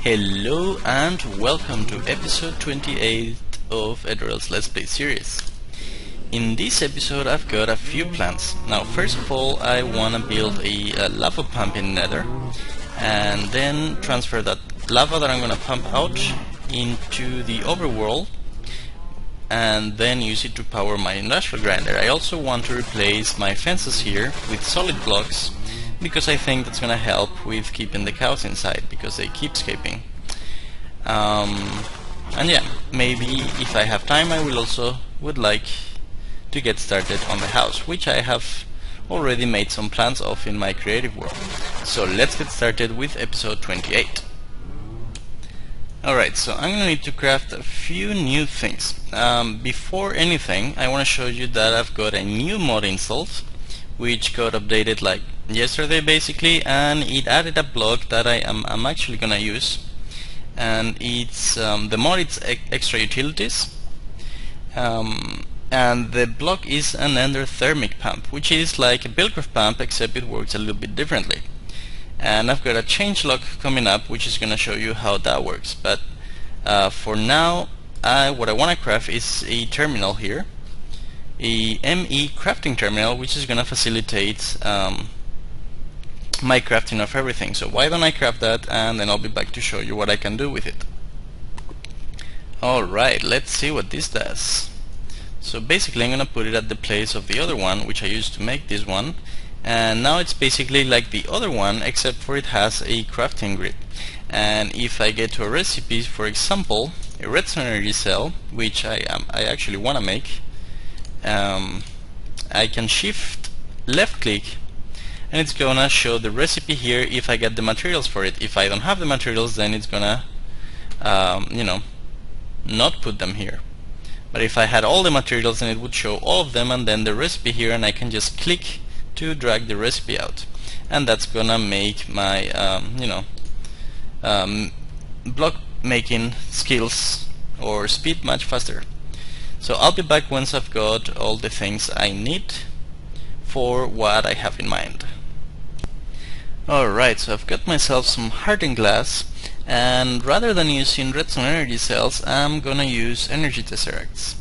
Hello and welcome to episode 28 of Edoreld's Let's Play series. In this episode I've got a few plans. Now first of all I want to build a lava pump in Nether and then transfer that lava that I'm going to pump out into the overworld and then use it to power my industrial grinder. I also want to replace my fences here with solid blocks because I think that's gonna help with keeping the cows inside because they keep escaping. And yeah, maybe if I have time I would like to get started on the house, which I have already made some plans of in my creative world. So let's get started with episode 28. Alright, so I'm gonna need to craft a few new things. Before anything, I want to show you that I've got a new mod installed, which got updated like yesterday basically, and it added a block that I'm actually gonna use, and it's the mod is extra utilities, and the block is an endothermic pump, which is like a Buildcraft pump except it works a little bit differently. And I've got a changelog coming up which is gonna show you how that works, but for now what I want to craft is a terminal here, a ME crafting terminal, which is gonna facilitate my crafting of everything. So why don't I craft that and then I'll be back to show you what I can do with it. Alright, let's see what this does. So basically I'm gonna put it at the place of the other one which I used to make this one, and now it's basically like the other one except for it has a crafting grid. And if I get to a recipe, for example a redstone energy cell, which I actually want to make, I can shift left click and it's gonna show the recipe here if I get the materials for it. If I don't have the materials, then it's gonna not put them here. But if I had all the materials, then it would show all of them and then the recipe here, and I can just click to drag the recipe out, and that's gonna make my block making skills or speed much faster. So I'll be back once I've got all the things I need for what I have in mind. Alright, so I've got myself some hardened glass, and rather than using redstone energy cells I'm gonna use energy tesseracts.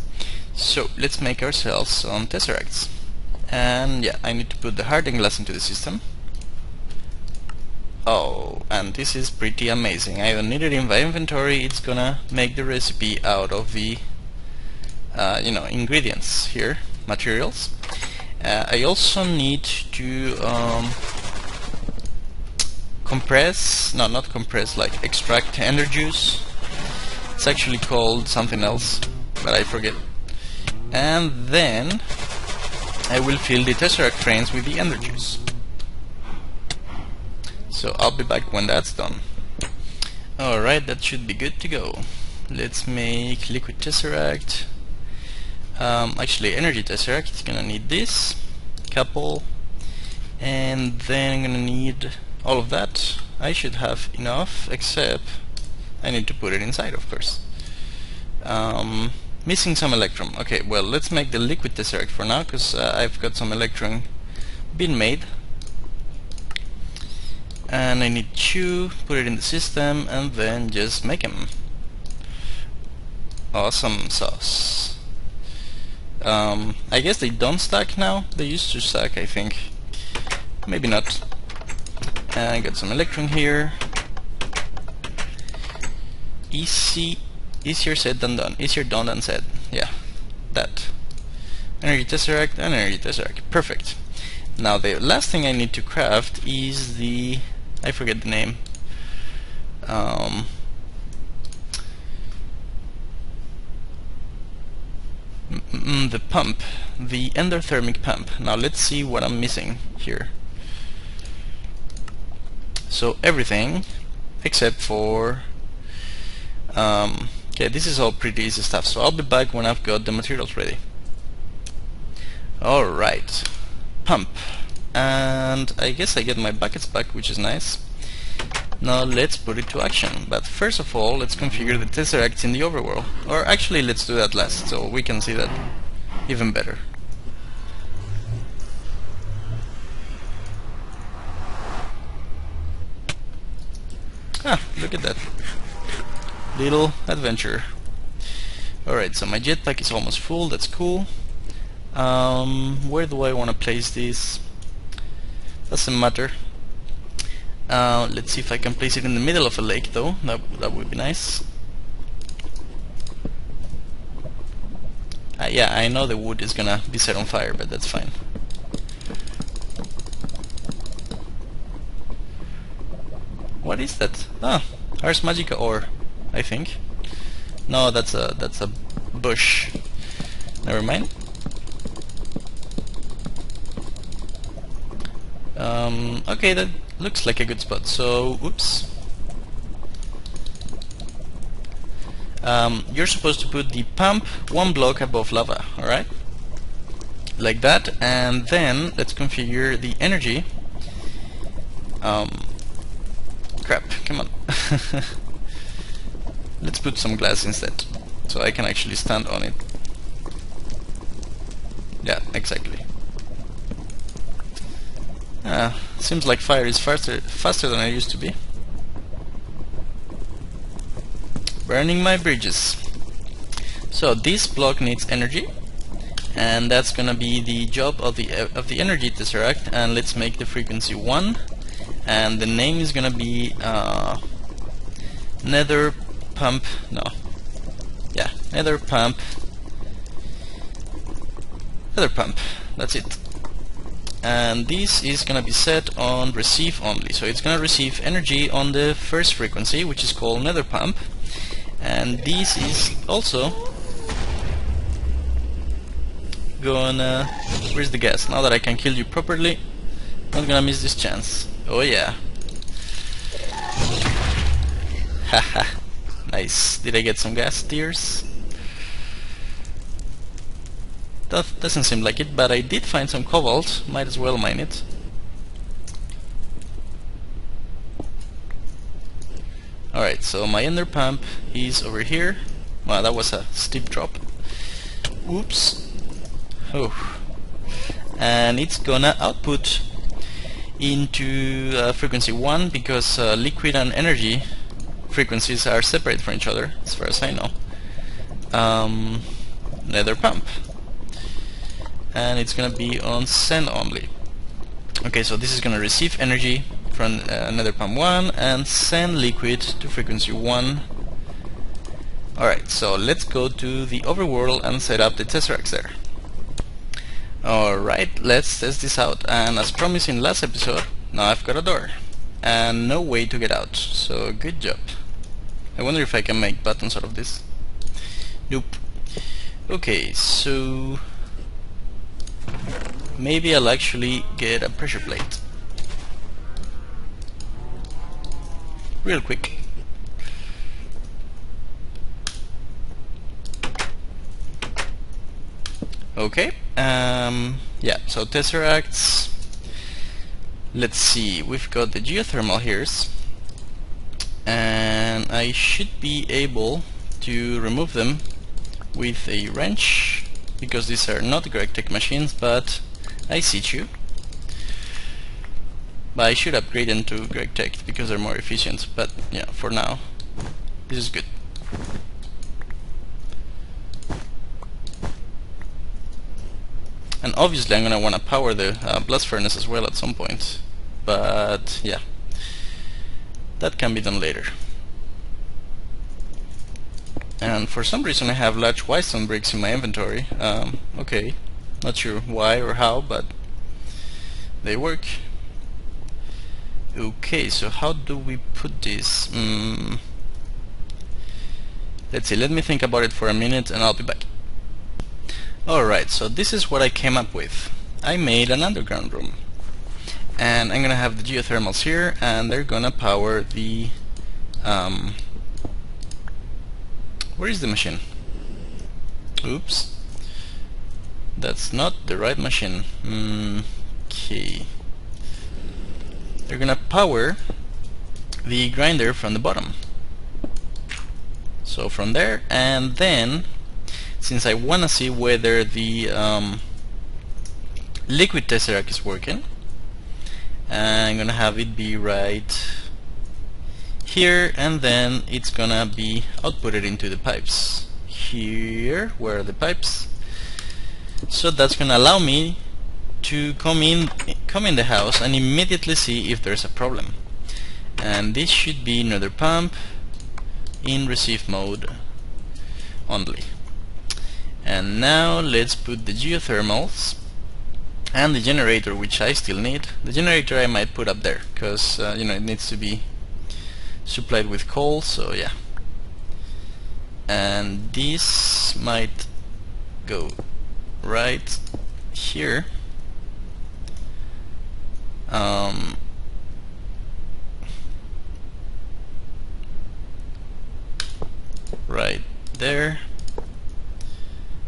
So let's make ourselves some tesseracts. And yeah, I need to put the hardened glass into the system. Oh, and this is pretty amazing. I don't need it in my inventory. It's gonna make the recipe out of the ingredients here, materials. I also need to extract ender juice. It's actually called something else, but I forget. And then I will fill the tesseract trains with the ender juice. So I'll be back when that's done. Alright, that should be good to go. Let's make liquid tesseract. Actually energy tesseract, it's gonna need this couple, and then I'm gonna need all of that. I should have enough, except I need to put it inside, of course. Missing some electrum. Okay, well let's make the liquid tesseract for now, because I've got some electrum been made, and I need to put it in the system and then just make them. Awesome sauce. I guess they don't stack now. They used to stack, I think. Maybe not. And I got some electrum here. Easier said than done. Easier done than said. Yeah, that. Energy tesseract and energy tesseract. Perfect. Now the last thing I need to craft is the... I forget the name. The pump. The endothermic pump. Now let's see what I'm missing here. So everything except for... okay, this is all pretty easy stuff, so I'll be back when I've got the materials ready. Alright, pump, and I guess I get my buckets back, which is nice. Now let's put it to action, but first of all let's configure the tesseracts in the overworld, or actually let's do that last so we can see that even better. look at that little adventure. Alright, so my jetpack is almost full, that's cool. Where do I want to place this? Doesn't matter. Let's see if I can place it in the middle of a lake though, that would be nice. Yeah, I know the wood is gonna be set on fire, but that's fine. What is that? Ah, Ars Magica ore, I think. No, that's a bush. Never mind. Okay, that looks like a good spot. So, oops. You're supposed to put the pump one block above lava, alright? Like that, and then let's configure the energy. Crap, come on. Let's put some glass instead, so I can actually stand on it. Yeah, exactly. Seems like fire is faster than it used to be. Burning my bridges. So this block needs energy, and that's gonna be the job of the energy tesseract. And let's make the frequency 1, and the name is gonna be Nether Pump. No, yeah, Nether Pump. Nether Pump. That's it. And this is gonna be set on receive only. So it's gonna receive energy on the first frequency, which is called Nether Pump. And this is also gonna... Where's the gas? Now that I can kill you properly, not gonna miss this chance. Oh yeah. Haha. Nice. Did I get some gas tears? That doesn't seem like it, but I did find some cobalt. Might as well mine it. Alright, so my ender pump is over here. Wow, that was a steep drop. Oops. Oh. And it's gonna output into frequency 1 because liquid and energy frequencies are separate from each other, as far as I know. Nether pump. And it's gonna be on send only. Okay, so this is gonna receive energy from Nether pump 1 and send liquid to frequency 1. Alright, so let's go to the overworld and set up the tesseracts there. Alright, let's test this out, and as promised in last episode, now I've got a door and no way to get out, so good job. I wonder if I can make buttons out of this. Nope. Okay, so maybe I'll actually get a pressure plate real quick. Okay, yeah, so tesseracts, let's see, we've got the geothermal here, and I should be able to remove them with a wrench, because these are not GregTech machines, but I see you. But I should upgrade them to GregTech because they're more efficient, but yeah, for now, this is good. And obviously I'm gonna want to power the blast furnace as well at some point, but yeah, that can be done later. And for some reason I have large whitestone bricks in my inventory. Okay, not sure why or how, but they work. Okay, so how do we put this? Let's see, let me think about it for a minute and I'll be back. Alright, so this is what I came up with. I made an underground room, and I'm gonna have the geothermals here, and they're gonna power the where is the machine? Oops, that's not the right machine. Okay, they're gonna power the grinder from the bottom, so from there, and then since I want to see whether the liquid tesseract is working, I'm gonna have it be right here, and then it's gonna be outputted into the pipes. Here, where are the pipes? So that's gonna allow me to come in the house and immediately see if there's a problem. And this should be another pump in receive mode only. And now let's put the geothermals and the generator, which I still need. The generator I might put up there because you know, it needs to be supplied with coal, so yeah. And this might go right here. Right there.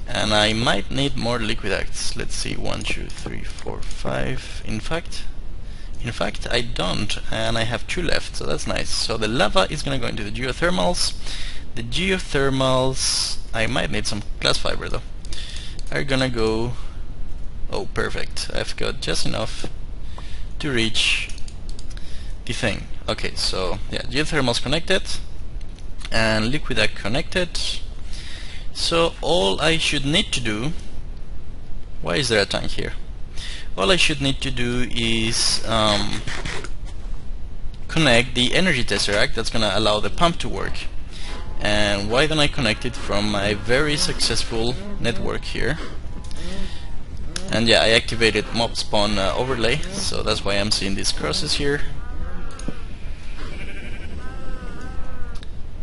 And I might need more liquid acts. Let's see, 1, 2, 3, 4, 5. In fact I don't, and I have 2 left, so that's nice. So the lava is gonna go into the geothermals. The geothermals, I might need some glass fiber though, are gonna go, oh perfect, I've got just enough to reach the thing. Okay, so yeah, geothermals connected and liquid act connected. So all I should need to do, why is there a tank here? All I should need to do is connect the energy tesseract that's gonna allow the pump to work. And why don't I connect it from my very successful network here? And yeah, I activated mob spawn overlay, so that's why I'm seeing these crosses here.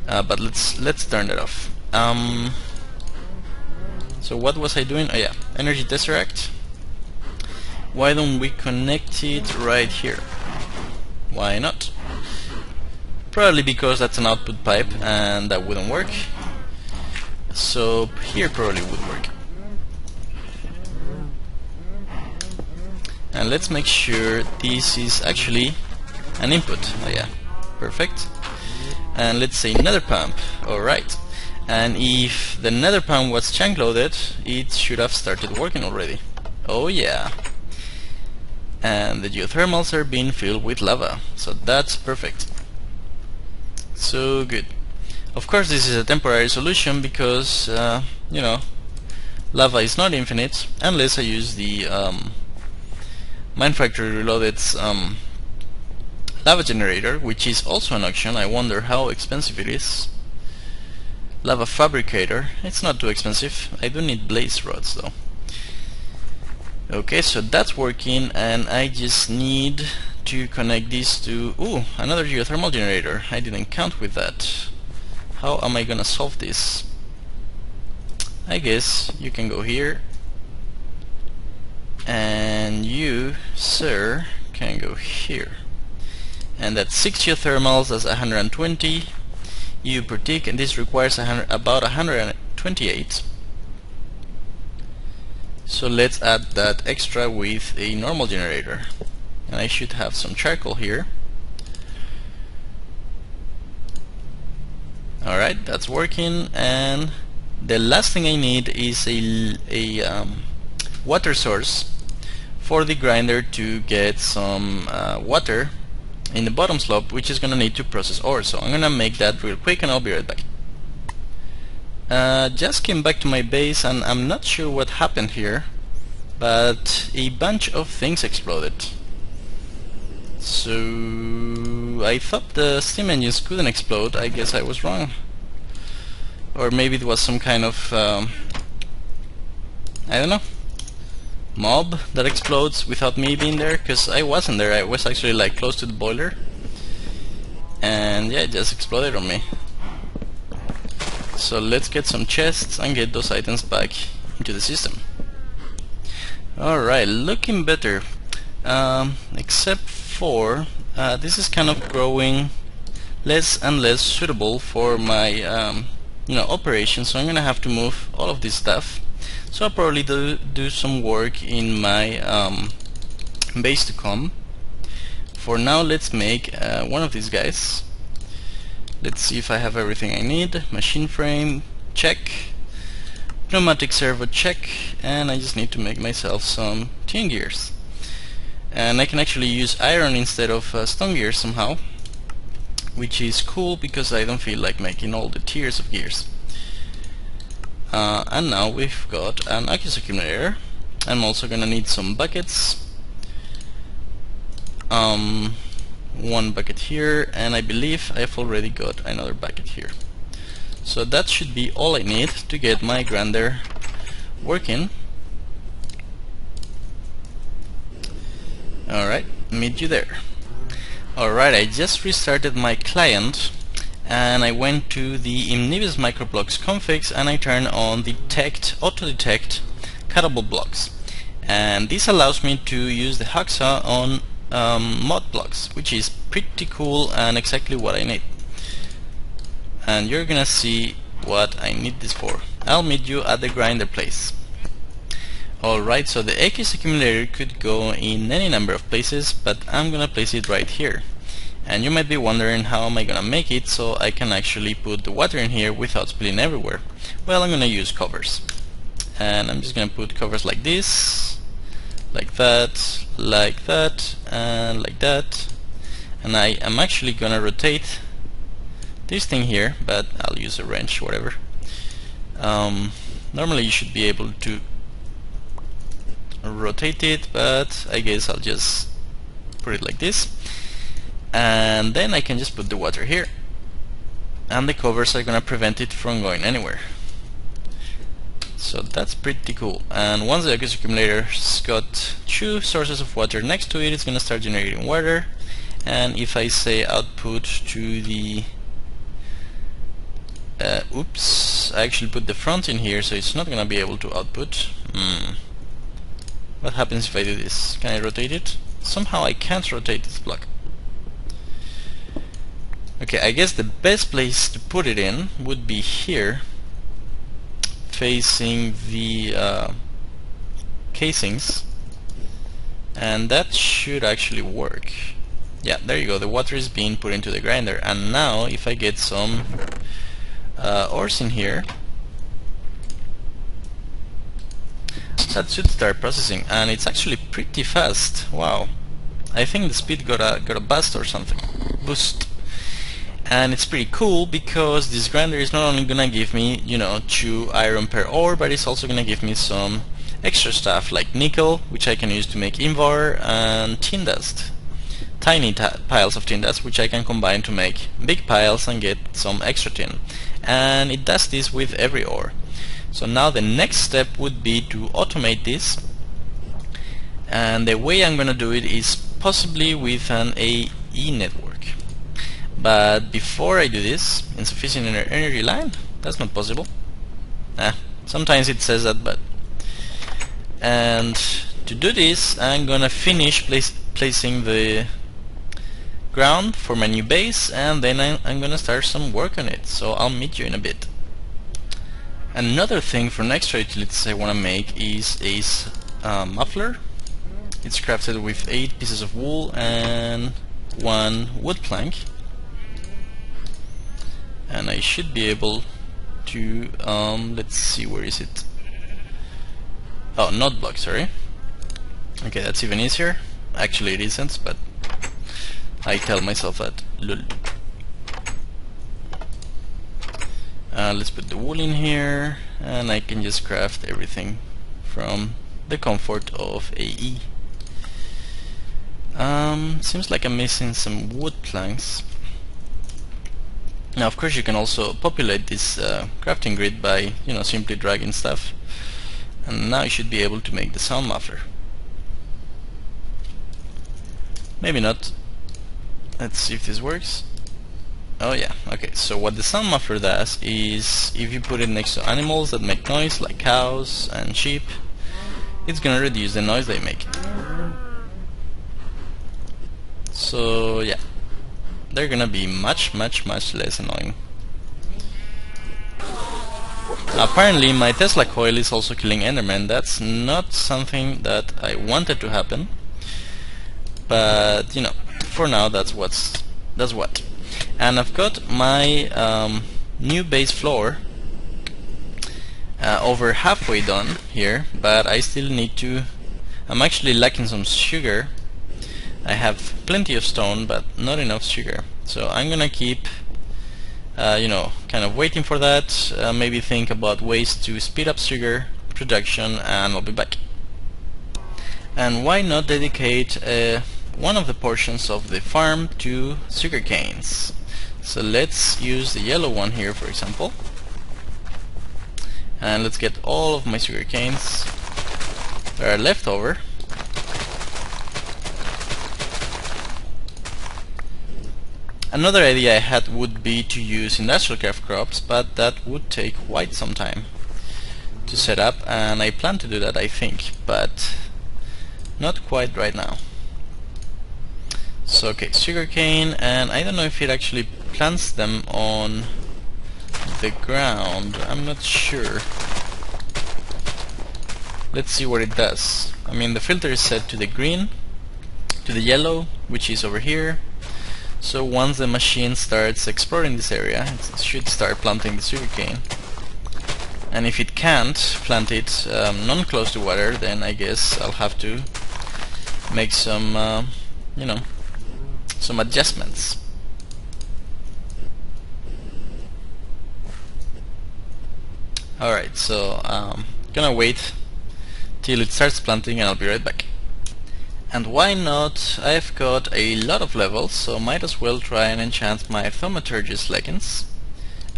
But let's turn that off. So what was I doing? Oh yeah, energy tesseract. Why don't we connect it right here? Why not? Probably because that's an output pipe and that wouldn't work. So here probably would work. And let's make sure this is actually an input. Oh yeah, perfect. And let's say nether pump. Alright. And if the nether pump was chunk loaded, it should have started working already. Oh yeah. And the geothermals are being filled with lava, so that's perfect. So good. Of course this is a temporary solution because you know, lava is not infinite unless I use the Minefactory Reloaded's lava generator, which is also an auction. I wonder how expensive it is. Lava fabricator, it's not too expensive. I do need blaze rods though. Okay, so that's working, and I just need to connect these to... ooh, another geothermal generator. I didn't count with that. How am I gonna solve this? I guess you can go here, and you, sir, can go here. And that's 6 geothermals, that's 120 U per tick, and this requires about 128. So let's add that extra with a normal generator. And I should have some charcoal here. Alright, that's working, and the last thing I need is a water source for the grinder to get some water in the bottom slope, which is gonna need to process ore. So I'm gonna make that real quick and I'll be right back. Just came back to my base and I'm not sure what happened here, but a bunch of things exploded. So I thought the steam engines couldn't explode. I guess I was wrong. Or maybe it was some kind of I don't know, mob that explodes without me being there, because I wasn't there. I was actually like close to the boiler, and yeah, it just exploded on me. So let's get some chests and get those items back into the system. Alright, looking better, except for this is kind of growing less and less suitable for my you know, operation, so I'm gonna have to move all of this stuff. So I'll probably do some work in my base to come. For now, let's make one of these guys. Let's see if I have everything I need. Machine frame, check. Pneumatic servo, check. And I just need to make myself some tin gears. And I can actually use iron instead of stone gears somehow, which is cool because I don't feel like making all the tiers of gears. And now we've got an aqueous accumulator. I'm also gonna need some buckets. One bucket here, and I believe I've already got another bucket here. So that should be all I need to get my grinder working. Alright, meet you there. Alright, I just restarted my client and I went to the Omnibus Microblocks configs and I turned on auto detect cuttable blocks, and this allows me to use the hacksaw on mod blocks, which is pretty cool and exactly what I need. And you're gonna see what I need this for. I'll meet you at the grinder place. Alright, so the aqueous accumulator could go in any number of places, but I'm gonna place it right here. And you might be wondering, how am I gonna make it so I can actually put the water in here without spilling everywhere? Well, I'm gonna use covers. And I'm just gonna put covers like this, like that, and like that. And I am actually gonna rotate this thing here, but I'll use a wrench, whatever. Normally you should be able to rotate it, but I guess I'll just put it like this, and then I can just put the water here, and the covers are gonna prevent it from going anywhere. So that's pretty cool. And once the aqueous accumulator's got 2 sources of water next to it, it's gonna start generating water. And if I say output to the oops, I actually put the front in here, so it's not gonna be able to output. What happens if I do this? Can I rotate it? Somehow I can't rotate this block. Okay, I guess the best place to put it in would be here, facing the casings, and that should actually work. Yeah, there you go, the water is being put into the grinder. And now if I get some ores in here, that should start processing, and it's actually pretty fast. Wow, I think the speed got a boost or something. And it's pretty cool because this grinder is not only gonna give me, 2 iron per ore, but it's also gonna give me some extra stuff like nickel, which I can use to make invar, and tin dust. Tiny piles of tin dust, which I can combine to make big piles and get some extra tin. And it does this with every ore. So now the next step would be to automate this, and the way I'm gonna do it is possibly with an AE network. But before I do this, insufficient energy line? That's not possible. Sometimes it says that, but... And to do this, I'm gonna finish placing the ground for my new base, and then I'm gonna start some work on it. So I'll meet you in a bit. Another thing for an extra utilities I wanna make is a muffler. It's crafted with 8 pieces of wool and 1 wood plank. And I should be able to, let's see, where is it? Oh, not block, sorry. Okay, that's even easier. Actually it isn't, but I tell myself that. Lol. Let's put the wool in here, and I can just craft everything from the comfort of AE. Seems like I'm missing some wood planks. Now, of course, you can also populate this crafting grid by, simply dragging stuff. And now you should be able to make the sound muffler. Maybe not. Let's see if this works. Oh yeah, okay. So what the sound muffler does is, if you put it next to animals that make noise, like cows and sheep, it's gonna reduce the noise they make. So yeah, they're gonna be much less annoying. Apparently my Tesla coil is also killing Endermen. That's not something that I wanted to happen, but for now that's what. And I've got my new base floor over halfway done here, but I still need to. I'm actually lacking some sugar. I have plenty of stone, but not enough sugar. So I'm gonna keep kind of waiting for that, maybe think about ways to speed up sugar production, and I'll be back. And why not dedicate one of the portions of the farm to sugar canes? So let's use the yellow one here, for example, and let's get all of my sugar canes that are left over. Another idea I had would be to use industrial craft crops, but that would take quite some time to set up, and I plan to do that, I think, but not quite right now. So okay, sugarcane, and I don't know if it actually plants them on the ground. I'm not sure. Let's see what it does. I mean, the filter is set to the green, to the yellow, which is over here. So once the machine starts exploring this area, it should start planting the sugarcane. And if it can't plant it non-close to water, then I guess I'll have to make some, some adjustments. Alright, so gonna wait till it starts planting and I'll be right back. And why not? I've got a lot of levels, so might as well try and enchant my thaumaturgist leggings.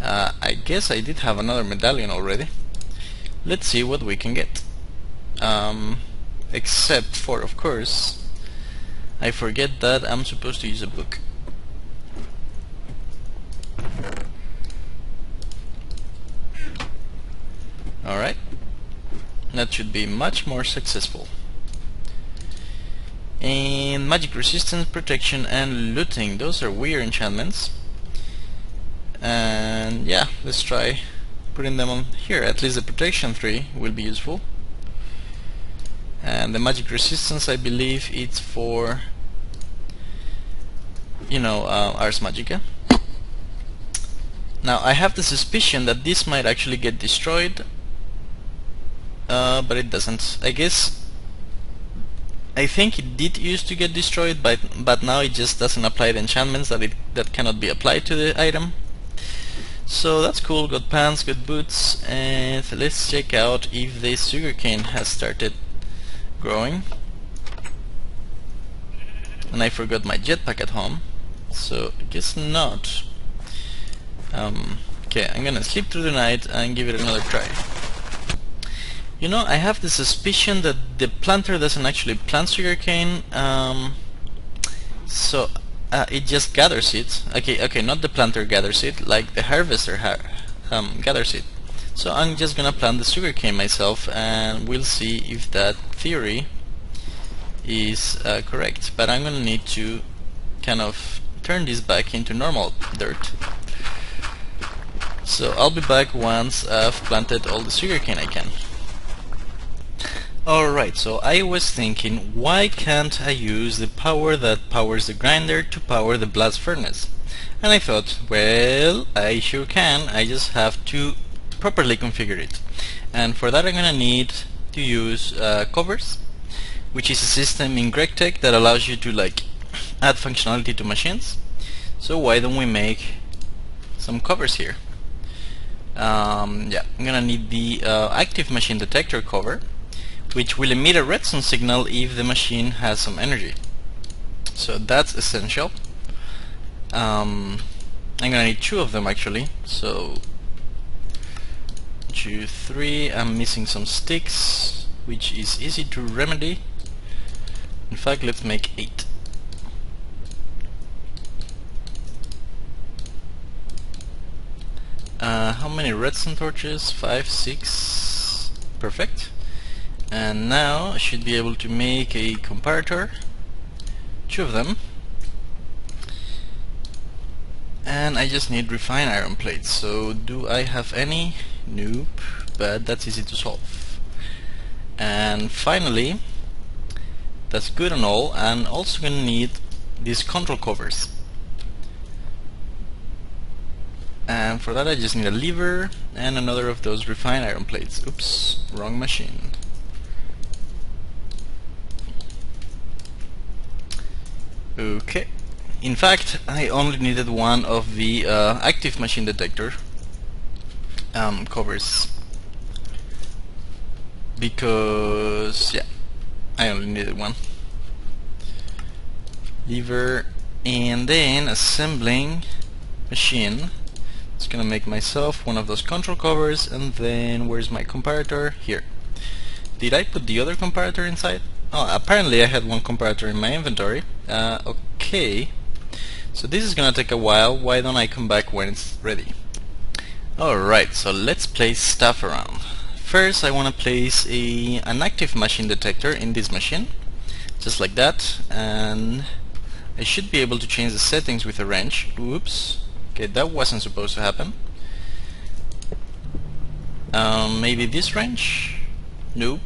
I guess I did have another medallion already. Let's see what we can get. Except for, of course, I forget that I'm supposed to use a book. Alright, that should be much more successful. And magic resistance, protection, and looting, those are weird enchantments. And yeah, let's try putting them on here. At least the protection 3 will be useful. And the magic resistance, I believe it's for, Ars Magica. Now I have the suspicion that this might actually get destroyed, but it doesn't. I think it did used to get destroyed, but now it just doesn't apply the enchantments that cannot be applied to the item. So that's cool. Got pants, got boots, and let's check out if the sugarcane has started growing. And I forgot my jetpack at home, so I guess not. Okay, I'm gonna sleep through the night and give it another try. I have the suspicion that the planter doesn't actually plant sugarcane, so it just gathers it. Okay, not the planter gathers it, like the harvester gathers it. So I'm just gonna plant the sugarcane myself, and we'll see if that theory is correct. But I'm gonna need to kind of turn this back into normal dirt. So I'll be back once I've planted all the sugarcane I can. Alright, so I was thinking, why can't I use the power that powers the grinder to power the blast furnace? And I thought, well, I sure can, I just have to properly configure it. And for that I'm gonna need to use covers, which is a system in GregTech that allows you to add functionality to machines. So why don't we make some covers here? Yeah, I'm gonna need the active machine detector cover, which will emit a redstone signal if the machine has some energy. So that's essential. I'm gonna need 2 of them actually. So 2, 3. I'm missing some sticks, which is easy to remedy. In fact, let's make 8. How many redstone torches? 5, 6. Perfect. And now I should be able to make a comparator, 2 of them, and I just need refined iron plates. So do I have any? Nope, but that's easy to solve. And finally, that's good and all, and also gonna need these control covers. And for that I just need a lever and another of those refined iron plates. Oops, wrong machine. Okay, In fact, I only needed one of the active machine detector covers, because yeah, I only needed one. Lever, and then assembling machine. It's gonna make myself one of those control covers, and then where's my comparator? Here. Did I put the other comparator inside? Oh, apparently I had one comparator in my inventory. Okay, so this is gonna take a while. Why don't I come back when it's ready? Alright, so let's place stuff around. First I want to place an active machine detector in this machine, just like that, and I should be able to change the settings with a wrench. Oops, okay, that wasn't supposed to happen. Maybe this wrench? Nope.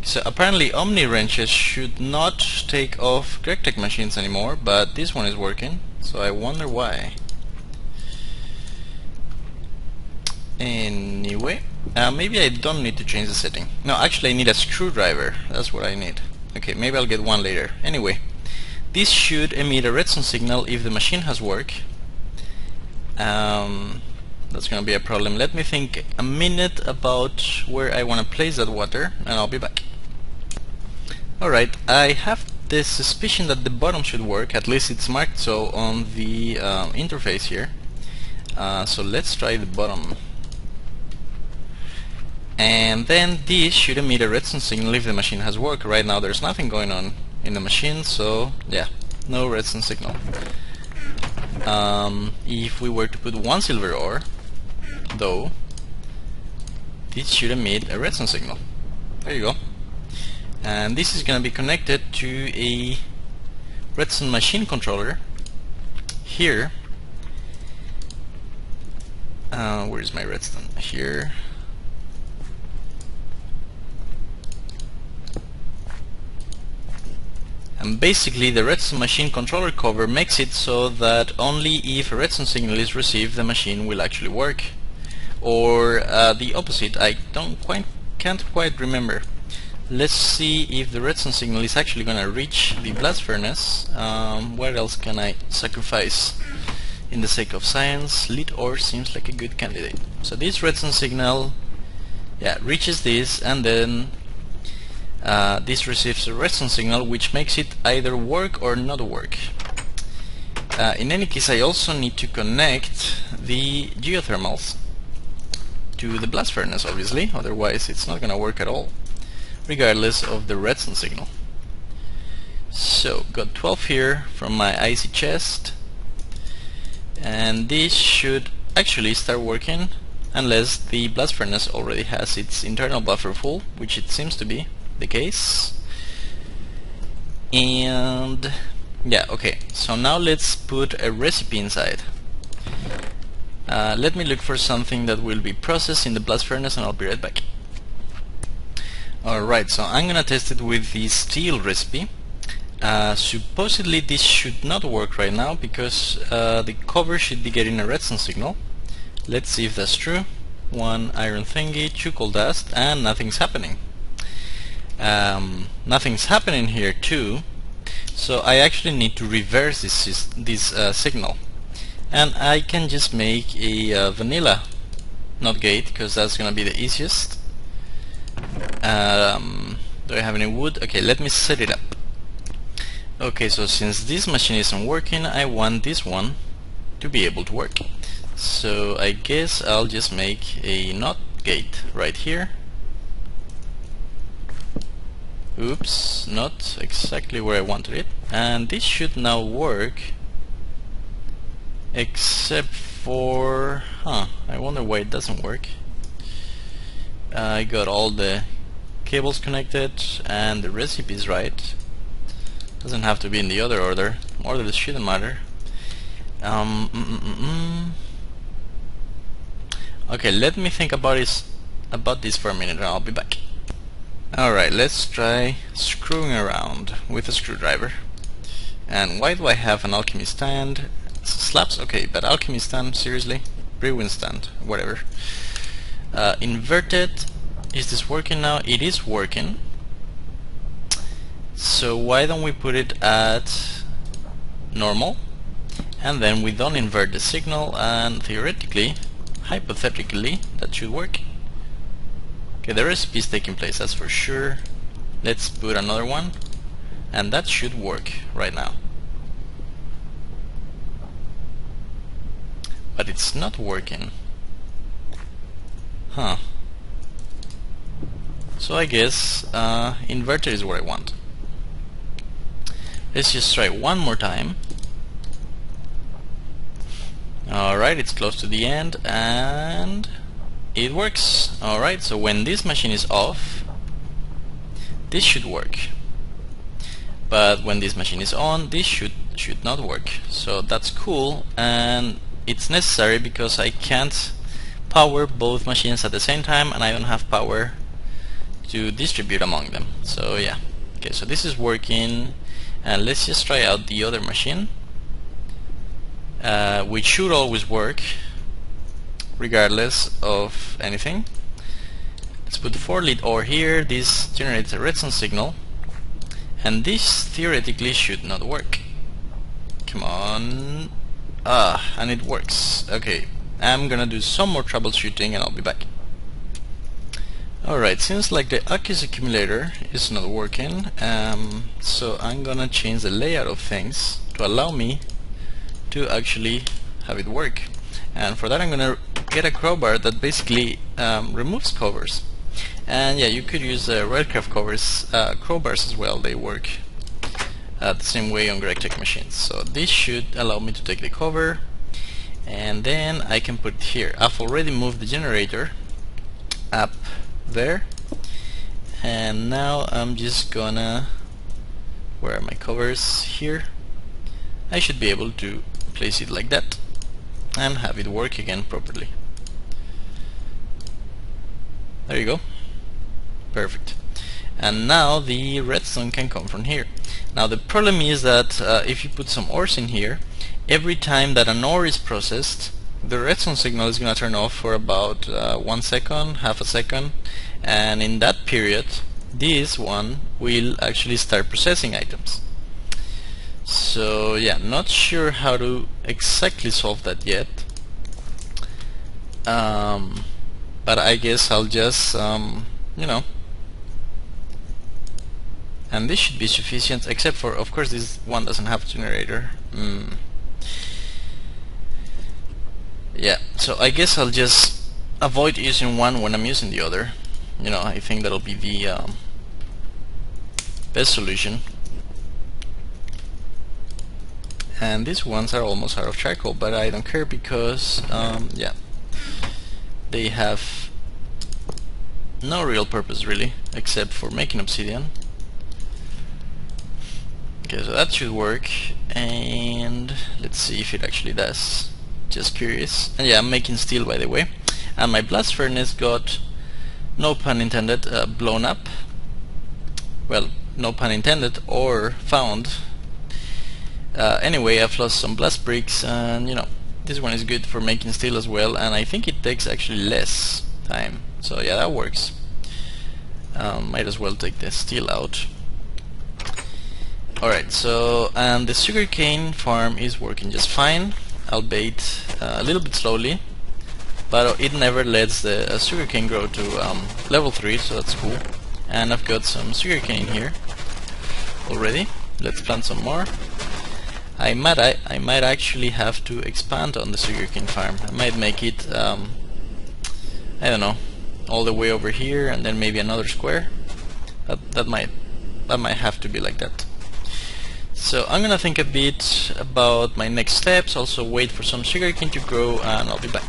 So apparently Omni wrenches should not take off GregTech machines anymore, but this one is working, so I wonder why. Anyway, maybe I don't need to change the setting. No, actually I need a screwdriver. That's what I need. Okay, maybe I'll get one later. Anyway, this should emit a redstone signal if the machine has work. That's gonna be a problem. Let me think a minute about where I want to place that water, and I'll be back. Alright, I have this suspicion that the bottom should work. At least it's marked so on the interface here. So let's try the bottom. And then this should emit a redstone signal if the machine has work. Right now there's nothing going on in the machine, so yeah, no redstone signal. If we were to put one silver ore, though, this should emit a redstone signal. There you go. And this is going to be connected to a redstone machine controller here. Where is my redstone? Here. And basically the redstone machine controller cover makes it so that only if a redstone signal is received the machine will actually work, or the opposite. I can't quite remember. Let's see if the redstone signal is actually gonna reach the blast furnace. What else can I sacrifice in the sake of science? Lead ore seems like a good candidate. So this redstone signal, yeah, reaches this, and then this receives a redstone signal, which makes it either work or not work. In any case, I also need to connect the geothermals to the blast furnace, obviously, otherwise it's not gonna work at all, regardless of the redstone signal. So, got 12 here from my icy chest, and this should actually start working unless the blast furnace already has its internal buffer full, which it seems to be the case. And yeah, okay, so now let's put a recipe inside. Let me look for something that will be processed in the blast furnace, and I'll be right back. Alright, so I'm gonna test it with the steel recipe. Supposedly this should not work right now because the cover should be getting a redstone signal. Let's see if that's true. One iron thingy, 2 coal dust, and nothing's happening. Nothing's happening here too, so I actually need to reverse this signal, and I can just make a vanilla NOT gate, because that's gonna be the easiest. Do I have any wood? Okay, let me set it up. Okay, so since this machine isn't working, I want this one to be able to work, so I guess I'll just make a NOT gate right here. Oops, not exactly where I wanted it. And this should now work, except for... I wonder why it doesn't work. I got all the cables connected and the recipe is right. Doesn't have to be in the other order. Orders shouldn't matter. Okay, let me think about this for a minute and I'll be back. Alright, let's try screwing around with a screwdriver. And why do I have an alchemy stand? Slabs? Okay, but alchemy stand, seriously? Brewing stand, whatever. Inverted. Is this working now? It is working. So why don't we put it at normal, and then we don't invert the signal, and theoretically, hypothetically, that should work. Okay, the recipe is taking place, that's for sure. Let's put another one, and that should work right now. But it's not working. Huh. So I guess inverter is what I want. Let's just try one more time. Alright, it's close to the end and it works. Alright, so when this machine is off, this should work. But when this machine is on, this should not work. So that's cool, and it's necessary because I can't power both machines at the same time, and I don't have power to distribute among them. So yeah. Okay, so this is working, and let's just try out the other machine, which should always work regardless of anything. Let's put 4 lead ore here. This generates a redstone signal, and this theoretically should not work. Come on. And it works. Okay, I'm gonna do some more troubleshooting and I'll be back. Alright, seems like the Accus accumulator is not working, so I'm gonna change the layout of things to allow me to actually have it work. And for that I'm gonna get a crowbar that basically removes covers. And yeah, you could use Redcraft crowbars as well. They work the same way on GregTech machines. So this should allow me to take the cover, and then I can put it here. I've already moved the generator up there, and now I'm just gonna, where are my covers? Here. I should be able to place it like that and have it work again properly. There you go. Perfect. And now the redstone can come from here. Now the problem is that if you put some ores in here, every time that an ore is processed, the redstone signal is going to turn off for about 1 second, half a second, and in that period this one will actually start processing items. So yeah, not sure how to exactly solve that yet, but I guess I'll just you know, and this should be sufficient, except for, of course, this one doesn't have a generator. Yeah, so I guess I'll just avoid using one when I'm using the other. You know, I think that'll be the best solution. And these ones are almost out of charcoal, but I don't care because yeah, they have no real purpose really, except for making obsidian. Okay, so that should work, and let's see if it actually does. Just curious. And yeah, I'm making steel, by the way, and my blast furnace got, no pun intended, blown up. Well, no pun intended, or found. Anyway, I've lost some blast bricks, and you know, this one is good for making steel as well, and I think it takes actually less time. So yeah, that works. Might as well take the steel out. Alright, so and the sugarcane farm is working just fine, albeit a little bit slowly, but it never lets the sugarcane grow to level 3, so that's cool. And I've got some sugarcane here already. Let's plant some more. I might actually have to expand on the sugarcane farm. I might make it I don't know, all the way over here, and then maybe another square. That might have to be like that. So I'm gonna think a bit about my next steps, also wait for some sugarcane to grow, and I'll be back.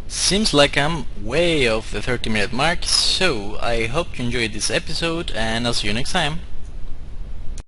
Seems like I'm way off the 30-minute mark, so I hope you enjoyed this episode, and I'll see you next time.